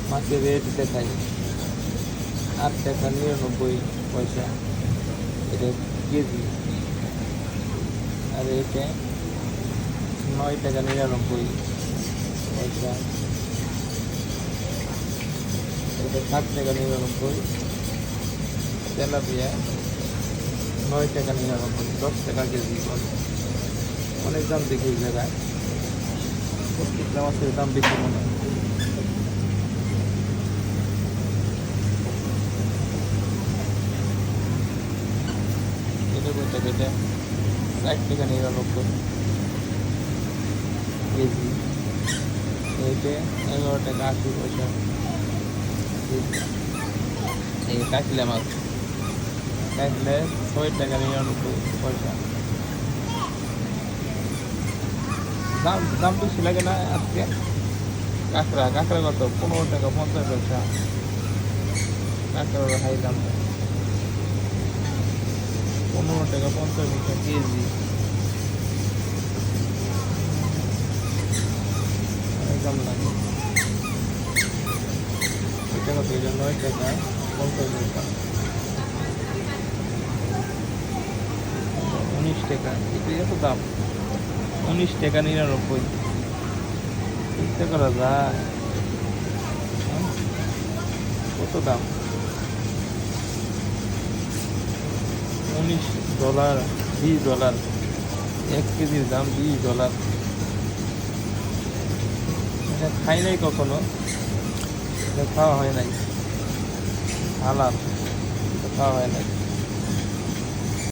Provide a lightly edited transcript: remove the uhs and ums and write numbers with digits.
মাছের রেট দেখাই 8 টাকা 99 পয়সা এটা কেজি। আর এটা 9 টাকা 99 পয়সা। এটা 7 টাকা 99। তেলাপিয়া 9 টাকা 99, 10 টাকা কেজি বলে। অনেক দাম দেখি এই জায়গায়, প্রত্যেকটা মাছের দাম বেশি মনে হয়। এটা কত টাকা? এটা 60 টাকা 99 কেজি। এইটা 11 টাকা 80 পয়সা কেজি। এই কাটলা মাছ কাটলে 6 টাকা 99 পয়সা। দাম দাম বেশি লাগে না আজকে? কাঁকড়া কাঁকড়া কত? 15 টাকা 50 পয়সা। কাঁকড়ার হাই দাম, 15 টাকা 50 পয়সা কেজি। অনেক দাম লাগে। এটা কত? এটা 9 টাকা 50 পয়সা। 19 টাকা। এটা এত দাম? 19 টাকা 99। চিন্তা করা যায়? হ্যাঁ? কত দাম? $19, $20। 1 কেজির দাম $20। এটা খাই নাই কখনো, এটা খাওয়া হয় নাই। হালাল, এটা খাওয়া হয় নাই।